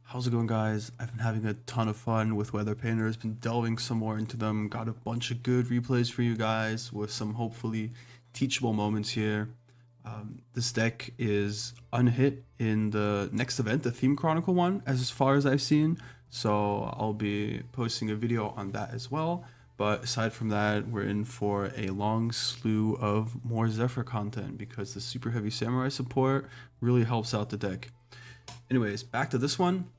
How's it going, guys? I've been having a ton of fun with weather painters, been delving some more into them, got a bunch of good replays for you guys with some hopefully teachable moments here. This deck is unhit in the next event, the Theme Chronicle one, as far as I've seen, so I'll be posting a video on that as well. But aside from that, we're in for a long slew of more Zephyr content because the super heavy samurai support really helps out the deck. Anyways, back to this one.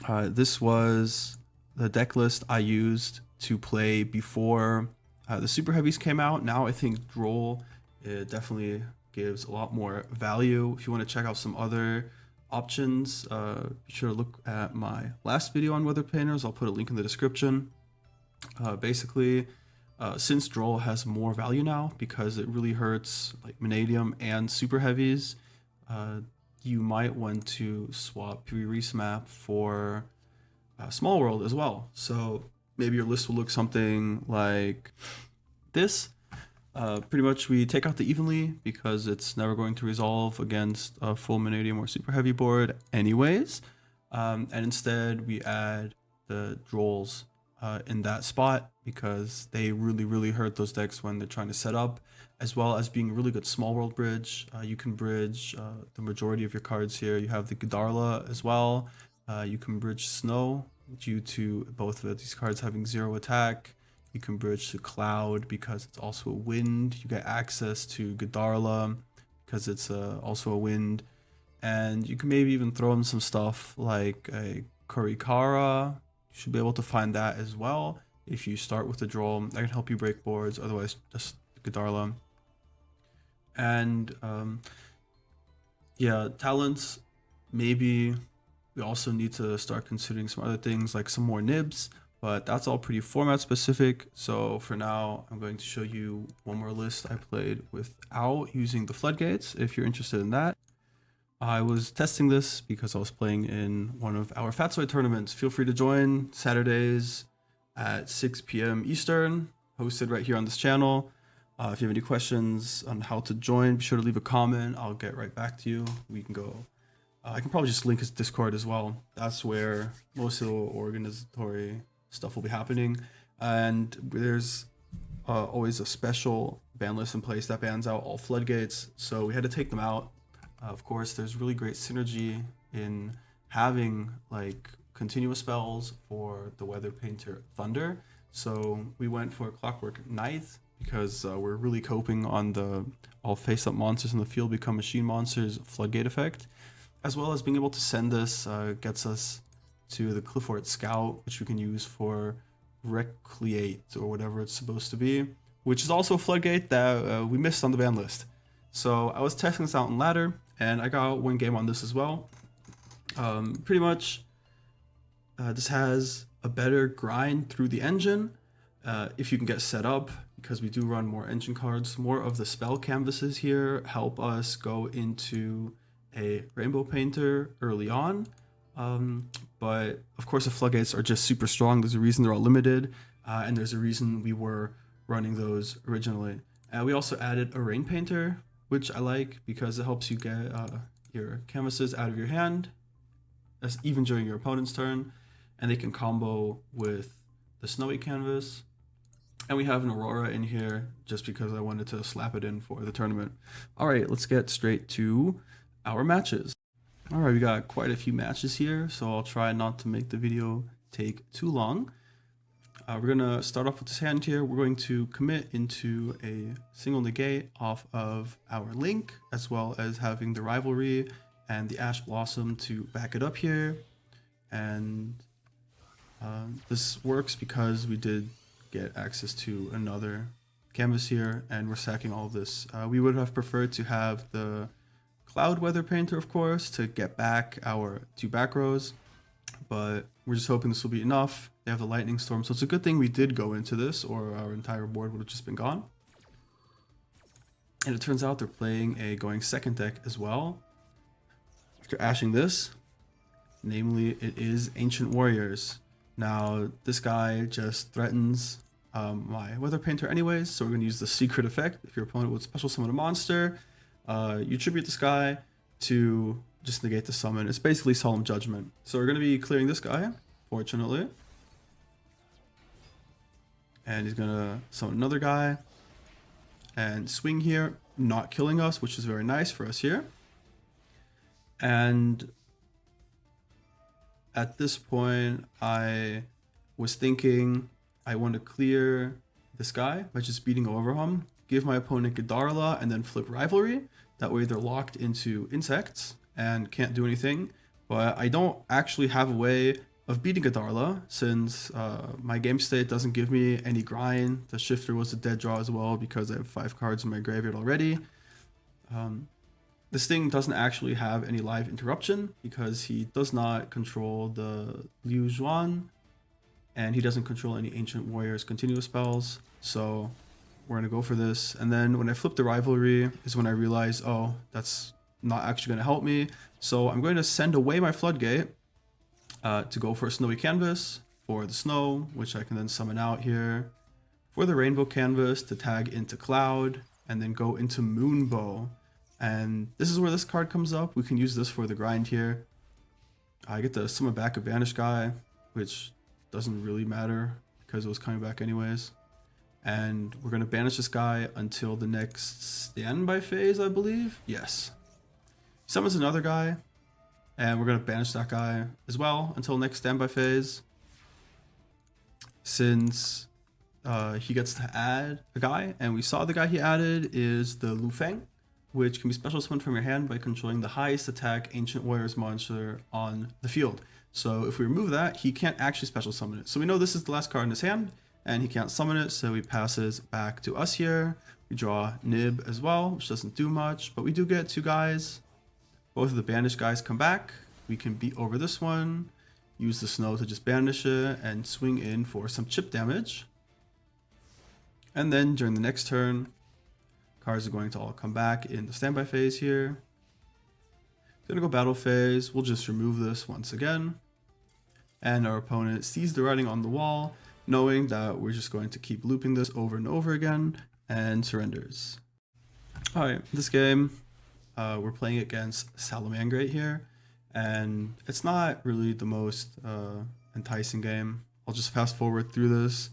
This was the deck list I used to play before the super heavies came out. Now I think Duel definitely gives a lot more value. If you want to check out some other options, be sure to look at my last video on weather painters. I'll put a link in the description. Basically, since Duel has more value now because it really hurts like Mannadium and super heavies, you might want to swap Reese map for Small World as well. So maybe your list will look something like this. Pretty much we take out the evenly because it's never going to resolve against a full Mannadium or super heavy board anyways. And instead we add the Drolls in that spot because they really hurt those decks when they're trying to set up, as well as being a really good small world bridge. You can bridge the majority of your cards here. You have the Gdarla as well. You can bridge Snow due to both of these cards having 0 attack. You can bridge the Cloud because it's also a wind. You get access to Gdarla because it's also a wind. And you can maybe even throw in some stuff like a Kurikara. You should be able to find that as well. If you start with the draw, that can help you break boards. Otherwise, just Gdarla. And yeah, talents, maybe we also need to start considering some other things like some more nibs, but that's all pretty format specific. So for now, I'm going to show you one more list I played without using the floodgates if you're interested in that. I was testing this because I was playing in one of our Fatsoy tournaments. Feel free to join Saturdays at 6 p.m. Eastern, hosted right here on this channel. If you have any questions on how to join, be sure to leave a comment. I'll get right back to you. We can go. I can probably just link his Discord as well. That's where most of the organizatory stuff will be happening. And there's always a special ban list in place that bans out all floodgates. So we had to take them out. Of course, there's really great synergy in having like continuous spells for the Weather Painter Thunder. So we went for Clockwork Ninth because we're really coping on the all face-up monsters in the field become machine monsters floodgate effect, as well as being able to send this gets us to the Clifford Scout, which we can use for Recreate or whatever it's supposed to be, which is also a floodgate that we missed on the ban list. So I was testing this out in ladder, and I got one game on this as well. Pretty much, this has a better grind through the engine if you can get set up, because we do run more engine cards. More of the spell canvases here help us go into a Rainbow Painter early on. But of course the floodgates are just super strong. There's a reason they're all limited, and there's a reason we were running those originally. We also added a Rain Painter, which I like because it helps you get your canvases out of your hand, even during your opponent's turn, and they can combo with the Snowy canvas. And we have an Aurora in here just because I wanted to slap it in for the tournament. All right, let's get straight to our matches. All right, we got quite a few matches here, so I'll try not to make the video take too long. We're going to start off with this hand here. We're going to commit into a single negate off of our Link, as well as having the Rivalry and the Ash Blossom to back it up here. And this works because we did get access to another canvas here, and we're sacking all of this. We would have preferred to have the Cloud Weather Painter, of course, to get back our 2 back rows, but we're just hoping this will be enough. They have the Lightning Storm, so it's a good thing we did go into this, or our entire board would have just been gone. And it turns out they're playing a going second deck as well. After ashing this, namely it is Ancient Warriors. Now this guy just threatens my Weather Painter anyways, so we're going to use the secret effect. If your opponent would special summon a monster, you tribute this guy to just negate the summon. It's basically Solemn Judgment. So we're going to be clearing this guy, fortunately. And he's going to summon another guy. And swing here, not killing us, which is very nice for us here. And at this point, I was thinking I want to clear this guy by just beating over him, give my opponent Gadarla, and then flip Rivalry. That way they're locked into insects and can't do anything. But I don't actually have a way of beating Gadarla since my game state doesn't give me any grind. The Shifter was a dead draw as well because I have 5 cards in my graveyard already. This thing doesn't actually have any live interruption because he does not control the Liu Zhuan and he doesn't control any Ancient Warriors continuous spells. So we're going to go for this. And then when I flip the Rivalry is when I realize, oh, that's not actually going to help me. So I'm going to send away my Floodgate to go for a Snowy Canvas for the Snow, which I can then summon out here. For the Rainbow Canvas to tag into Cloud and then go into Moonbow. And this is where this card comes up. We can use this for the grind here. I get to summon back a Banished guy, which doesn't really matter because it was coming back anyways. And we're going to banish this guy until the next standby phase, I believe. Yes. Summons another guy. And we're going to banish that guy as well until next standby phase. Since he gets to add a guy, and we saw the guy he added is the Lu Feng, which can be special summoned from your hand by controlling the highest attack Ancient Warriors monster on the field. So if we remove that, he can't actually special summon it. So we know this is the last card in his hand, and he can't summon it, so he passes back to us here. We draw Nib as well, which doesn't do much, but we do get 2 guys. Both of the banished guys come back. We can beat over this one, use the Snow to just banish it, and swing in for some chip damage. And then during the next turn, cards are going to all come back in the standby phase here. Gonna go battle phase. We'll just remove this once again. And our opponent sees the writing on the wall, knowing that we're just going to keep looping this over and over again, and surrenders. Alright, this game, we're playing against Salamangreat here, and it's not really the most enticing game. I'll just fast forward through this.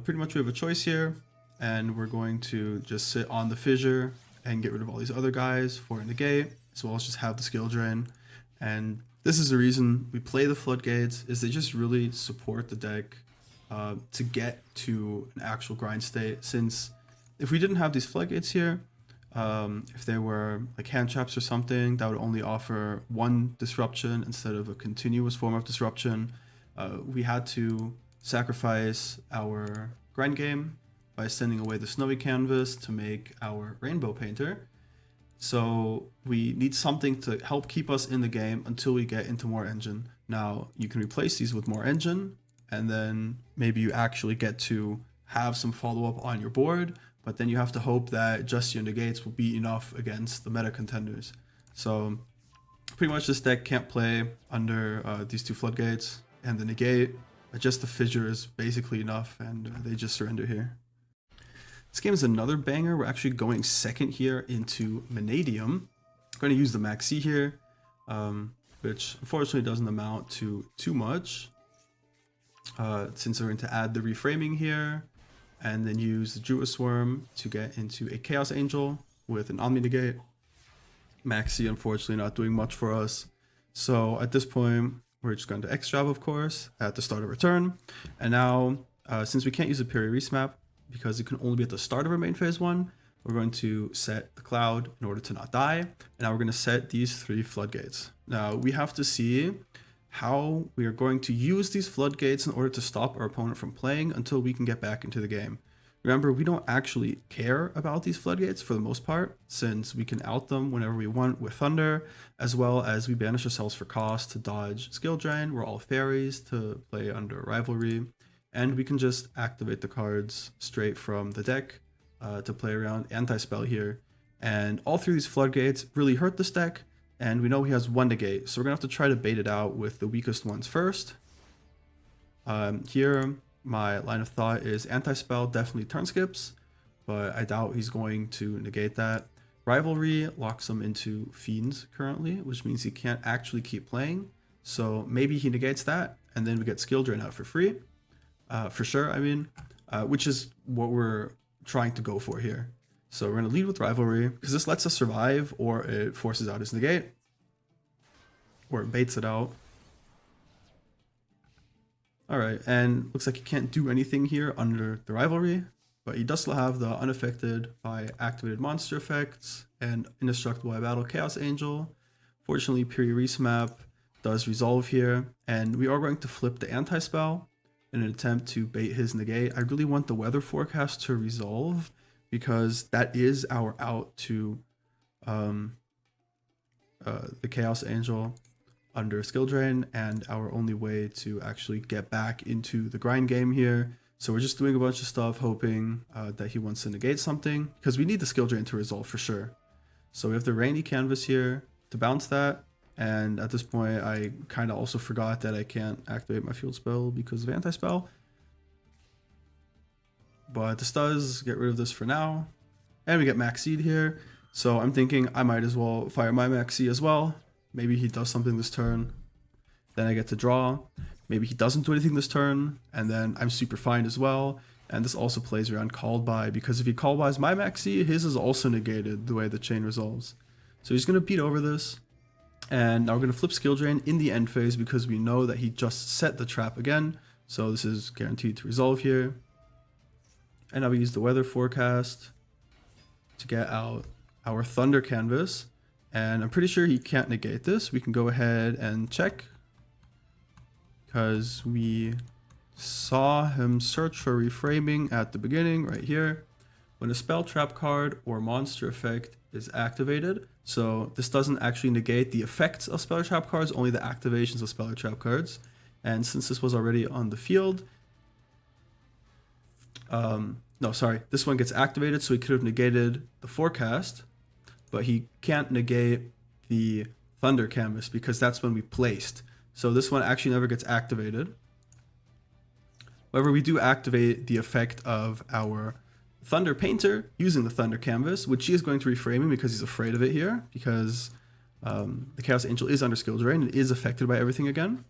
Pretty much we have a choice here, and we're going to just sit on the Fissure and get rid of all these other guys for a negate, as well as just have the skill drain. And this is the reason we play the Floodgates, is they just really support the deck to get to an actual grind state. Since if we didn't have these Floodgates here, if they were like hand traps or something that would only offer 1 disruption instead of a continuous form of disruption, we had to sacrifice our grind game by sending away the Snowy Canvas to make our Rainbow Painter. So we need something to help keep us in the game until we get into more engine. Now you can replace these with more engine, and then maybe you actually get to have some follow-up on your board, but then you have to hope that just your negates will be enough against the meta contenders. So pretty much this deck can't play under these 2 Floodgates, and the negate, just the Fissure is basically enough, and they just surrender here. This game is another banger. We're actually going second here into Mannadium. I'm going to use the Maxi here, which unfortunately doesn't amount to too much. Since we're going to add the reframing here, and then use the Druid Swarm to get into a Chaos Angel with an Omni Negate. Maxi unfortunately not doing much for us. So at this point, we're just going to X-Trap, of course, at the start of our turn. And now, since we can't use a Peri-Reese map, because it can only be at the start of our main phase 1, we're going to set the Cloud in order to not die. And now we're going to set these 3 Floodgates. Now we have to see how we are going to use these Floodgates in order to stop our opponent from playing until we can get back into the game. Remember, we don't actually care about these Floodgates for the most part, since we can out them whenever we want with Thunder, as well as we banish ourselves for cost to dodge Skill Drain. We're all fairies to play under Rivalry. And we can just activate the cards straight from the deck to play around anti-spell here. And all 3 of these Floodgates really hurt this deck, and we know he has 1 negate, so we're going to have to try to bait it out with the weakest ones first. Here, my line of thought is anti-spell definitely turn skips, but I doubt he's going to negate that. Rivalry locks him into Fiends currently, which means he can't actually keep playing. So maybe he negates that, and then we get Skill Drain out for free. For sure, I mean, which is what we're trying to go for here. So we're going to lead with Rivalry, because this lets us survive, or it forces out his negate, or it baits it out. Alright, and looks like he can't do anything here under the Rivalry, but he does still have the Unaffected by Activated Monster effects and Indestructible by Battle Chaos Angel. Fortunately, Piri map does resolve here, and we are going to flip the anti-spell in an attempt to bait his negate. I really want the weather forecast to resolve, because that is our out to the Chaos Angel under Skill Drain, and our only way to actually get back into the grind game here. So we're just doing a bunch of stuff, hoping that he wants to negate something, because we need the Skill Drain to resolve for sure. So we have the Rainy Canvas here to bounce that, and at this point I kind of also forgot that I can't activate my field spell because of anti-spell. But this does get rid of this for now, and we get Max Seed here. So I'm thinking I might as well fire my Max Seed as well. Maybe he does something this turn, then I get to draw. Maybe he doesn't do anything this turn, and then I'm super fine as well. And this also plays around Called By, because if he Called Buys my Maxi, his is also negated the way the chain resolves. So he's going to beat over this, and now we're going to flip Skill Drain in the end phase, because we know that he just set the trap again. So this is guaranteed to resolve here. And now we use the weather forecast to get out our Thunder Canvas. And I'm pretty sure he can't negate this. We can go ahead and check, because we saw him search for reframing at the beginning right here when a spell trap card or monster effect is activated. So this doesn't actually negate the effects of spell trap cards, only the activations of spell trap cards. And since this was already on the field, no, sorry, this one gets activated, so he could have negated the forecast, but he can't negate the Thunder Canvas because that's when we placed. So this one actually never gets activated. However, we do activate the effect of our Thunder Painter using the Thunder Canvas, which he is going to reframe him because he's afraid of it here, because the Chaos Angel is under Skill Drain and is affected by everything again.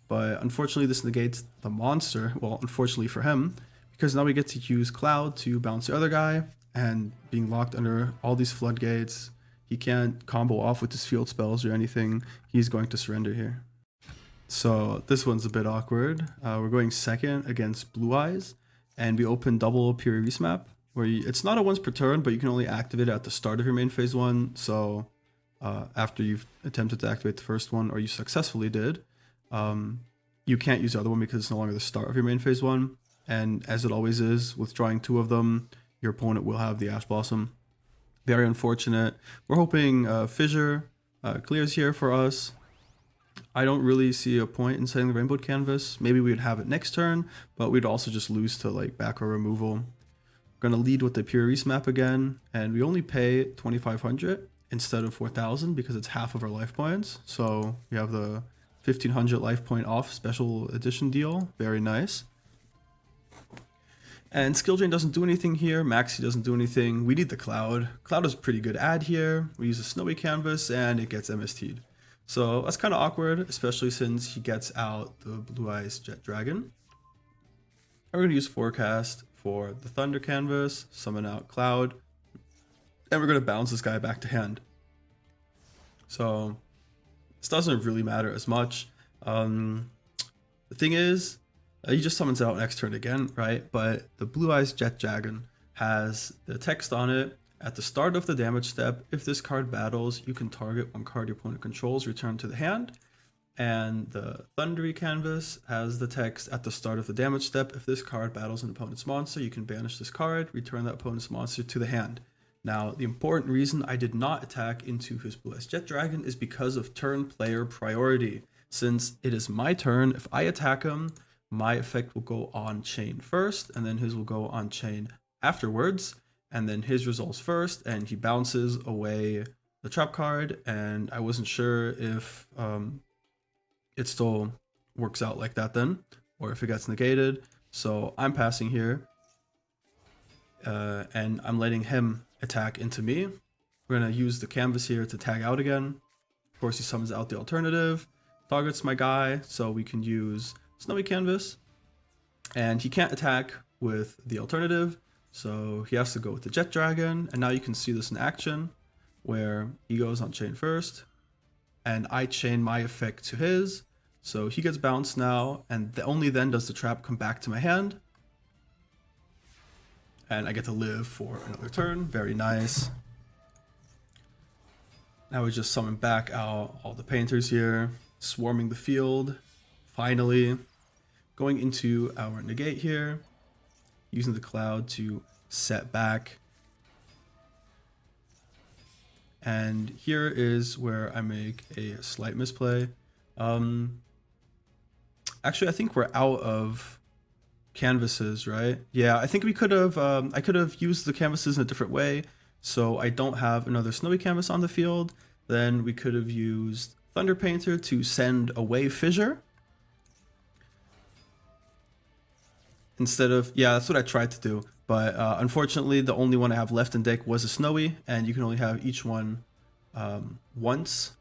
But unfortunately, this negates the monster. Well, unfortunately for him, because now we get to use Cloud to bounce the other guy, and being locked under all these floodgates, he can't combo off with his field spells or anything. He's going to surrender here. So this one's a bit awkward. We're going second against Blue Eyes, and we open double Piri map, where it's not a once per turn, but you can only activate it at the start of your main phase one. So after you've attempted to activate the first one, or you successfully did, you can't use the other one because it's no longer the start of your main phase one. And as it always is, withdrawing two of them, your opponent will have the Ash Blossom. Very unfortunate. We're hoping Fissure clears here for us. I don't really see a point in setting the Rainbow Canvas. Maybe we'd have it next turn, but we'd also just lose to like back row removal. We're going to lead with the Pure map again, and we only pay 2,500 instead of 4,000 because it's half of our life points. So we have the 1,500 life point off special edition deal. Very nice. And Skill Drain doesn't do anything here. Maxi doesn't do anything. We need the Cloud. Cloud is a pretty good add here. We use a Snowy Canvas and it gets MST'd. So that's kind of awkward, especially since he gets out the Blue Eyes Jet Dragon. And we're going to use Forecast for the Thunder Canvas, summon out Cloud, and we're going to bounce this guy back to hand. So this doesn't really matter as much. The thing is, he just summons out next turn again, right? But the Blue Eyes Jet Dragon has the text on it. At the start of the damage step, if this card battles, you can target one card your opponent controls, return to the hand. And the Thundery Canvas has the text, at the start of the damage step, if this card battles an opponent's monster, you can banish this card, return that opponent's monster to the hand. Now, the important reason I did not attack into his Blue Eyes Jet Dragon is because of turn player priority. Since it is my turn, if I attack him, my effect will go on chain first, and then his will go on chain afterwards, and then his resolves first, and he bounces away the trap card, and I wasn't sure if it still works out like that then, or if it gets negated. So I'm passing here, and I'm letting him attack into me, We're going to use the canvas here to tag out again. Of course, he summons out the alternative, targets my guy, so we can use Snowy Canvas. And he can't attack with the alternative, so he has to go with the Jet Dragon. And now you can see this in action, where he goes on chain first, and I chain my effect to his. So he gets bounced now, and only then does the trap come back to my hand. And I get to live for another turn. Very nice. Now we just summon back out all the painters here, swarming the field. Finally, going into our negate here, using the cloud to set back. And here is where I make a slight misplay. Actually, I think we're out of canvases, right? Yeah, I think we could have, I could have used the canvases in a different way. So I don't have another snowy canvas on the field. Then we could have used Thunder Painter to send away Fissure. Instead of, yeah, that's what I tried to do. But unfortunately, the only one I have left in deck was a snowy, and you can only have each one once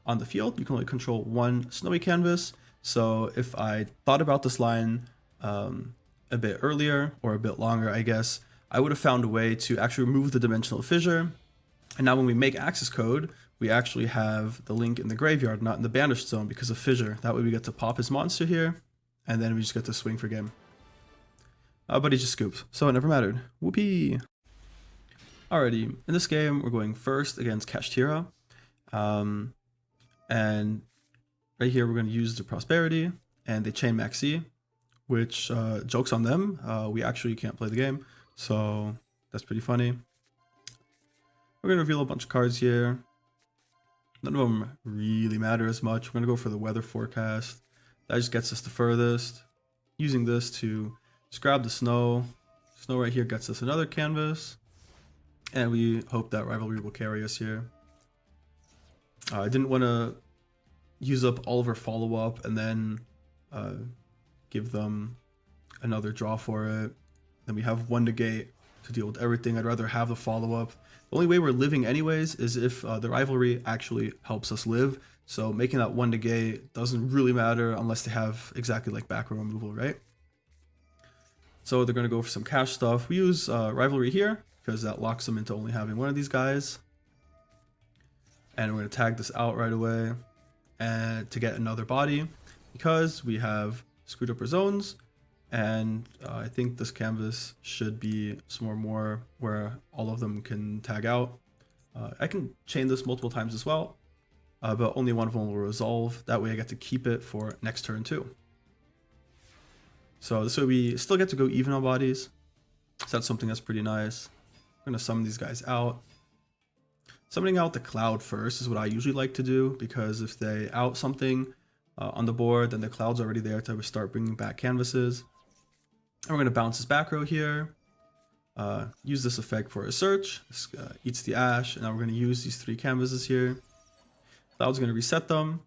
on the field. You can only control one snowy canvas. So if I thought about this line a bit earlier, or a bit longer, I guess, I would have found a way to actually remove the dimensional fissure. And now when we make access code, we actually have the link in the graveyard, not in the banished zone because of fissure. That way we get to pop his monster here, and then we just get to swing for game. But he just scooped, so it never mattered. Whoopee! Alrighty, in this game, we're going first against Kashtira. And right here, we're going to use the Prosperity, and they chain Maxi, which, joke's on them. We actually can't play the game, so that's pretty funny. We're going to reveal a bunch of cards here. None of them really matter as much. We're going to go for the weather forecast. That just gets us the furthest. Using this to just grab the snow. Snow right here gets us another canvas. And we hope that Rivalry will carry us here. I didn't want to use up all of our follow-up and then give them another draw for it. Then we have one negate to deal with everything. I'd rather have the follow-up. The only way we're living anyways is if the Rivalry actually helps us live. So making that one negate doesn't really matter unless they have exactly like back row removal, right? So they're going to go for some cash stuff. We use Rivalry here because that locks them into only having one of these guys. And we're going to tag this out right away and to get another body because we have screwed up our zones. And I think this canvas should be somewhere more where all of them can tag out. I can chain this multiple times as well, but only one of them will resolve. That way I get to keep it for next turn too. So this way we still get to go even on bodies. So that's something that's pretty nice. I'm going to summon these guys out. Summoning out the cloud first is what I usually like to do, because if they out something on the board, then the cloud's already there to start bringing back canvases. And we're going to bounce this back row here. Use this effect for a search. This eats the ash. And now we're going to use these three canvases here. Cloud's going to reset them.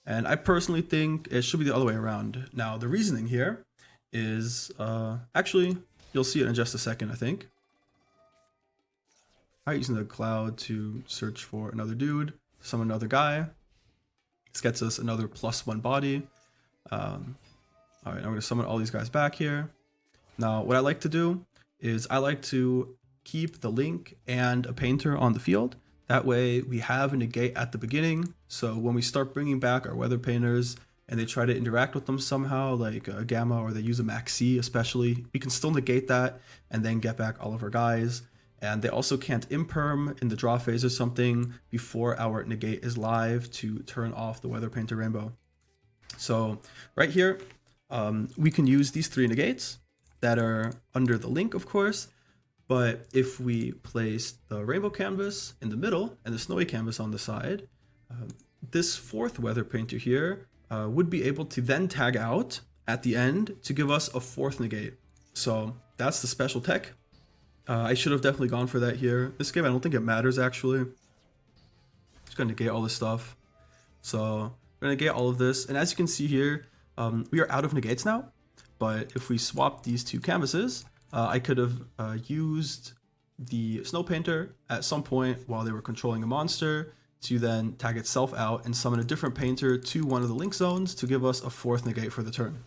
And I personally think it should be the other way around. Now, the reasoning here is, actually, you'll see it in just a second, I think. Alright, using the cloud to search for another dude, summon another guy. This gets us another +1 body. Alright, now we're going to summon all these guys back here. Now, what I like to do is I like to keep the link and a painter on the field. That way we have a negate at the beginning. So when we start bringing back our weather painters and they try to interact with them somehow, like a Gamma, or they use a Maxi especially, we can still negate that and then get back all of our guys. And they also can't imperm in the draw phase or something before our negate is live to turn off the weather painter rainbow. So right here, we can use these three negates that are under the link, of course. But if we place the rainbow canvas in the middle and the snowy canvas on the side, this fourth weather painter here would be able to then tag out at the end to give us a fourth negate. So that's the special tech. I should have definitely gone for that here. This game, I don't think it matters actually. Just gonna negate all this stuff. So we're gonna negate all of this. And as you can see here, we are out of negates now. But if we swap these two canvases, I could have used the Snow Painter at some point while they were controlling a monster to then tag itself out and summon a different painter to one of the link zones to give us a 4th negate for the turn.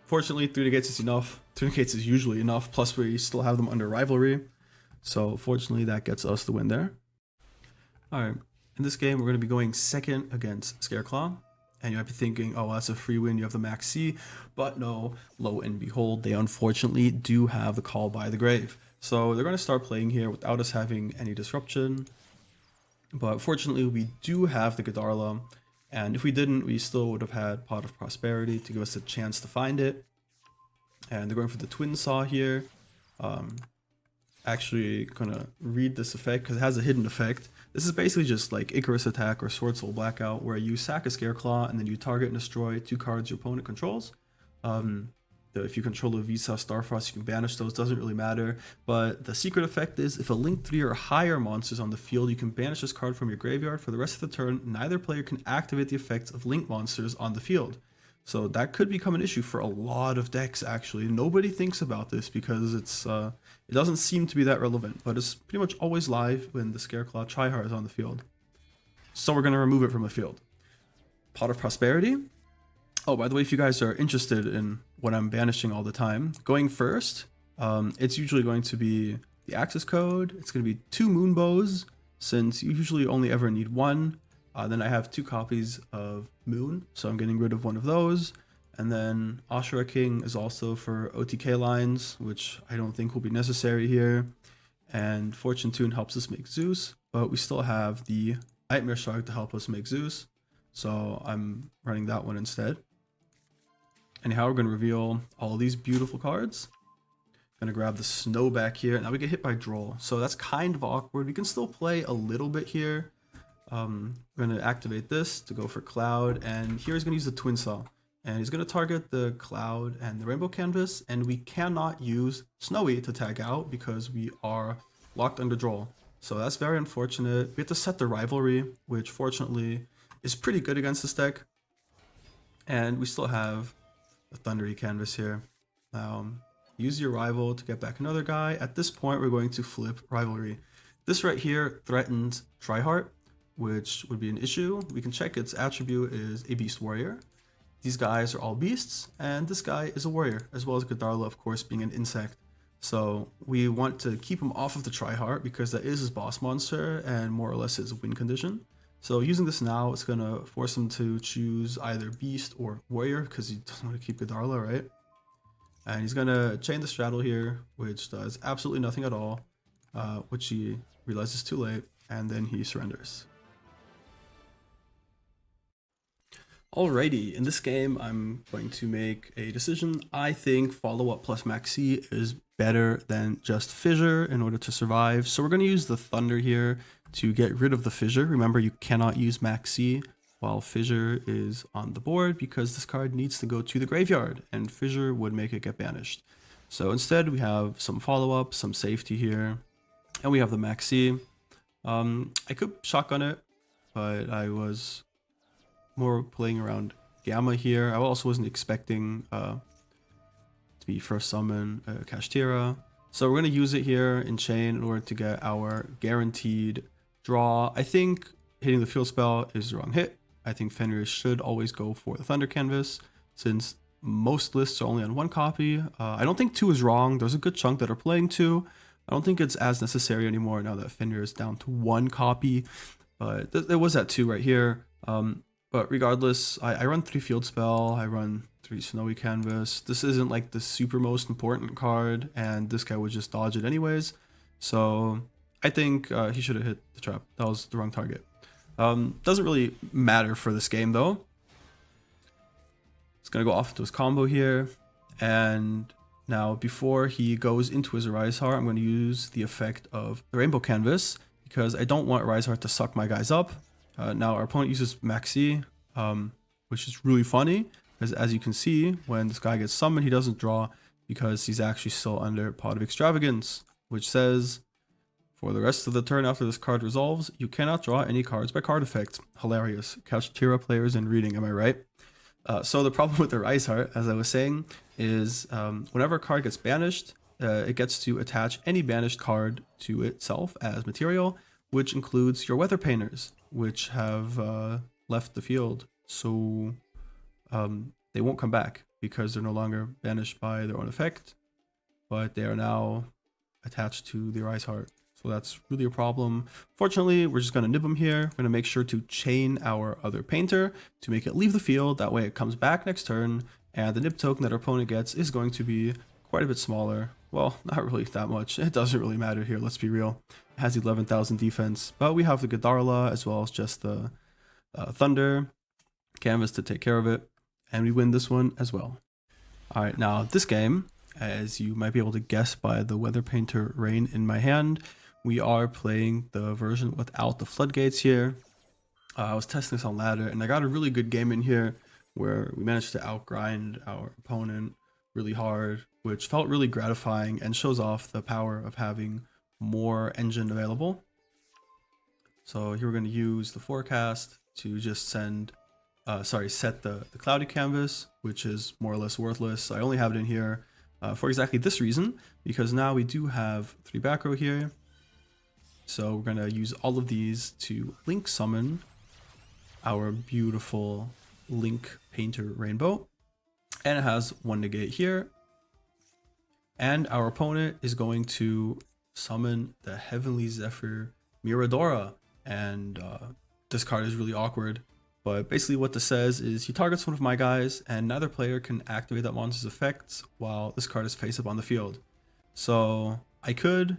Fortunately, 3 negates is enough. 3 negates is usually enough, plus we still have them under rivalry. So fortunately, that gets us the win there. Alright, in this game, we're going to be going second against Scareclaw. And you might be thinking, oh, that's a free win, you have the max C. But no, lo and behold, they unfortunately do have the Call by the Grave. So they're going to start playing here without us having any disruption. But fortunately, we do have the Godarla. And if we didn't, we still would have had Pot of Prosperity to give us a chance to find it. And they're going for the Twin Saw here. Actually gonna read this effect because it has a hidden effect. This is basically just like Icarus Attack or Sword Soul Blackout, where you sack a Scareclaw and then you target and destroy 2 cards your opponent controls. If you control a Visa, Starfrost, you can banish those, doesn't really matter. But the secret effect is if a Link 3 or higher monsters on the field, you can banish this card from your graveyard. For the rest of the turn, neither player can activate the effects of Link monsters on the field. So that could become an issue for a lot of decks, actually. Nobody thinks about this because it doesn't seem to be that relevant, but it's pretty much always live when the Scareclaw Tryhard is on the field. So we're going to remove it from the field. Pot of Prosperity. Oh, by the way, if you guys are interested in what I'm banishing all the time, going first, it's usually going to be the access code. It's going to be 2 Moonbows, since you usually only ever need 1. Then I have 2 copies of Moon, so I'm getting rid of one of those. And then Ashura King is also for OTK lines, which I don't think will be necessary here. And Fortune Tune helps us make Zeus, but we still have the Nightmare Shark to help us make Zeus. So I'm running that one instead. Anyhow, we're going to reveal all these beautiful cards. Going to grab the Snow back here. Now we get hit by Droll, so that's kind of awkward. We can still play a little bit here. We're going to activate this to go for Cloud, and here he's going to use the Twin Saw. And he's going to target the Cloud and the Rainbow Canvas, and we cannot use Snowy to tag out because we are locked under Droll. So that's very unfortunate. We have to set the Rivalry, which fortunately is pretty good against this deck. And we still have the Thundery Canvas here. Now, use your Rival to get back another guy. At this point, we're going to flip Rivalry. This right here threatens Tryhard, which would be an issue. We can check its attribute is a Beast Warrior. These guys are all beasts, and this guy is a warrior, as well as Godarla, of course, being an insect. So we want to keep him off of the Tryhard because that is his boss monster and more or less his win condition. So using this now, it's going to force him to choose either beast or warrior because he doesn't want to keep Godarla, right? And he's going to chain the straddle here, which does absolutely nothing at all, which he realizes too late, and then he surrenders. Alrighty, in this game, I'm going to make a decision. I think follow-up plus Maxi is better than just Fissure in order to survive. So we're going to use the Thunder here to get rid of the Fissure. Remember, you cannot use Maxi while Fissure is on the board because this card needs to go to the graveyard and Fissure would make it get banished. So instead, we have some follow-up, some safety here, and we have the Maxi. I could shotgun it, but I was more playing around Gamma here. I also wasn't expecting to be first summon Kashtira. So we're going to use it here in chain in order to get our guaranteed draw. I think hitting the field spell is the wrong hit. I think Fenrir should always go for the Thunder Canvas since most lists are only on 1 copy. I don't think 2 is wrong. There's a good chunk that are playing 2. I don't think it's as necessary anymore now that Fenrir is down to 1 copy. But there was that 2 right here. But regardless, I run 3 field spell, I run 3 Snowy Canvas. This isn't like the super most important card, and this guy would just dodge it anyways. So I think he should have hit the trap. That was the wrong target. Doesn't really matter for this game though. He's gonna go off into his combo here, and now before he goes into his Arise Heart, I'm gonna use the effect of the Rainbow Canvas because I don't want Arise Heart to suck my guys up. Now our opponent uses Maxi, which is really funny because as you can see, when this guy gets summoned, he doesn't draw because he's actually still under Pot of Extravagance, which says, for the rest of the turn after this card resolves, you cannot draw any cards by card effect. Hilarious. Kashtira players in reading, am I right? So the problem with the Rise Heart, as I was saying, is whenever a card gets banished, it gets to attach any banished card to itself as material, which includes your weather painters, which have left the field. So they won't come back because they're no longer banished by their own effect, but they are now attached to the Rise Heart. So that's really a problem. Fortunately, we're just going to nib them here. We're going to make sure to chain our other painter to make it leave the field. That way it comes back next turn, and the nib token that our opponent gets is going to be quite a bit smaller. Well, not really that much. It doesn't really matter here, let's be real. It has 11,000 defense, but we have the Godarla as well as just the Thunder canvas to take care of it, and we win this one as well. All right, now this game, as you might be able to guess by the Weather Painter Rain in my hand, we are playing the version without the floodgates here. I was testing this on ladder, and I got a really good game in here where we managed to outgrind our opponent really hard, which felt really gratifying and shows off the power of having more engine available. So here we're going to use the forecast to just set the cloudy canvas, which is more or less worthless. I only have it in here for exactly this reason, because now we do have 3 back row here. So we're going to use all of these to link summon our beautiful Link Painter Rainbow. And it has 1 negate here. And our opponent is going to summon the Heavenly Zephyr Miradora. And this card is really awkward. But basically what this says is he targets one of my guys, and neither player can activate that monster's effects while this card is face up on the field. So I could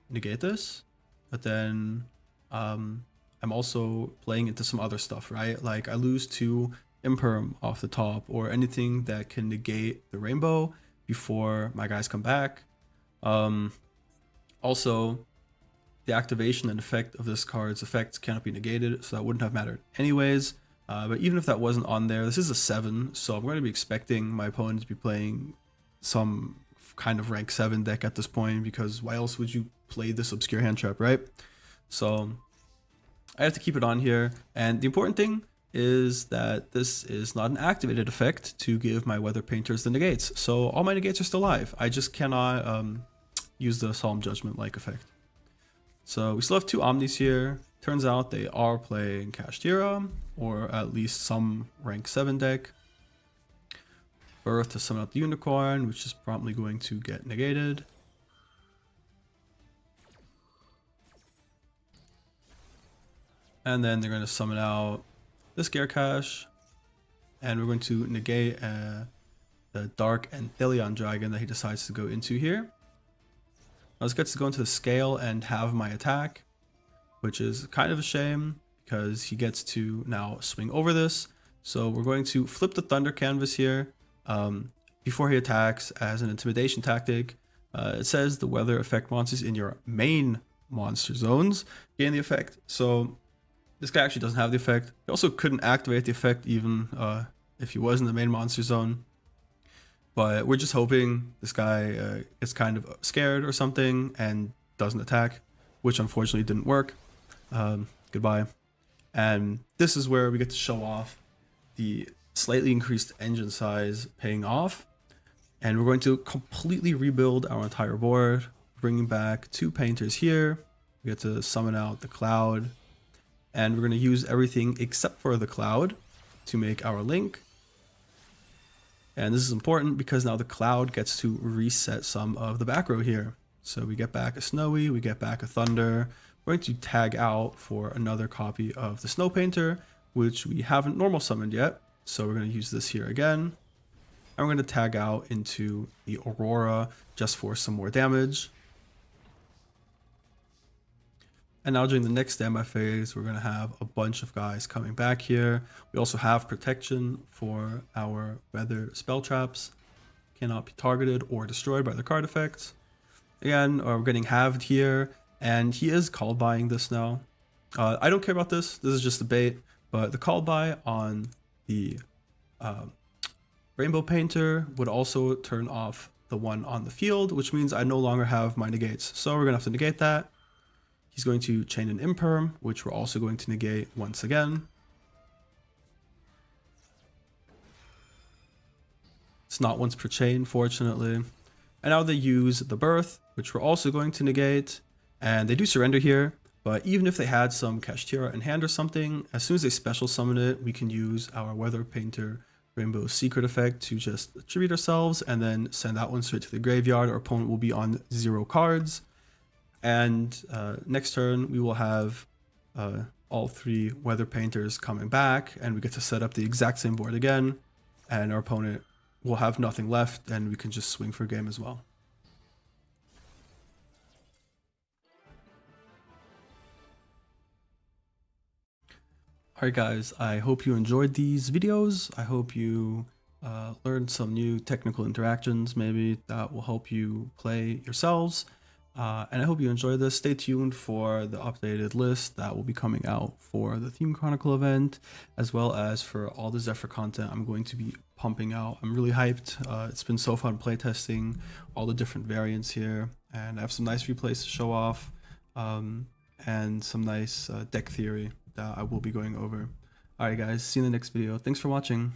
negate this, but then I'm also playing into some other stuff, right? Like I lose 2 Imperm off the top, or anything that can negate the rainbow before my guys come back. Also, the activation and effect of this card's effects cannot be negated, so that wouldn't have mattered anyways. But even if that wasn't on there, this is a 7, so I'm going to be expecting my opponent to be playing some kind of rank 7 deck at this point, because why else would you play this obscure hand trap, right? So I have to keep it on here, and the important thing is that this is not an activated effect to give my weather painters the negates. So all my negates are still alive. I just cannot use the Solemn Judgment like effect. So we still have 2 Omnis here. Turns out they are playing Kashtira, or at least some rank 7 deck. Birth to summon out the Unicorn, which is promptly going to get negated. And then they're going to summon out the Scareclaw, and we're going to negate the Dark Anthelion Dragon that he decides to go into here. Now this gets to go into the scale and have my attack, which is kind of a shame because he gets to now swing over this. So we're going to flip the Thunder canvas here before he attacks as an intimidation tactic. It says the weather effect monsters in your main monster zones gain the effect. So this guy actually doesn't have the effect. He also couldn't activate the effect even if he was in the main monster zone. But we're just hoping this guy is kind of scared or something and doesn't attack, which unfortunately didn't work. Goodbye. And this is where we get to show off the slightly increased engine size paying off. And we're going to completely rebuild our entire board, bringing back 2 painters here. We get to summon out the Cloud. And we're going to use everything except for the Cloud to make our link. And this is important because now the Cloud gets to reset some of the back row here. So we get back a Snowy, we get back a Thunder. We're going to tag out for another copy of the Snow Painter, which we haven't normal summoned yet. So we're going to use this here again. And we're going to tag out into the Aurora just for some more damage. And now during the next standby phase, we're going to have a bunch of guys coming back here. We also have protection for our weather spell traps. Cannot be targeted or destroyed by the card effects. Again, we're getting halved here, and he is call buying this now. I don't care about this. This is just a bait, but the call buy on the Rainbow Painter would also turn off the one on the field, which means I no longer have my negates. So we're going to have to negate that. He's going to chain an Imperm, which we're also going to negate once again. It's not once per chain, fortunately. And now they use the birth, which we're also going to negate, and they do surrender here. But even if they had some Kashtira in hand or something, as soon as they special summon it, we can use our Weather Painter Rainbow Secret effect to just attribute ourselves and then send that one straight to the graveyard. Our opponent will be on 0 cards. And next turn, we will have all 3 Weather Painters coming back, and we get to set up the exact same board again. And our opponent will have nothing left, and we can just swing for game as well. Alright guys, I hope you enjoyed these videos. I hope you learned some new technical interactions maybe that will help you play yourselves. And I hope you enjoyed this. Stay tuned for the updated list that will be coming out for the Theme Chronicle event, as well as for all the Zephyr content I'm going to be pumping out. I'm really hyped. It's been so fun playtesting all the different variants here, and I have some nice replays to show off, and some nice deck theory that I will be going over. Alright guys, see you in the next video. Thanks for watching.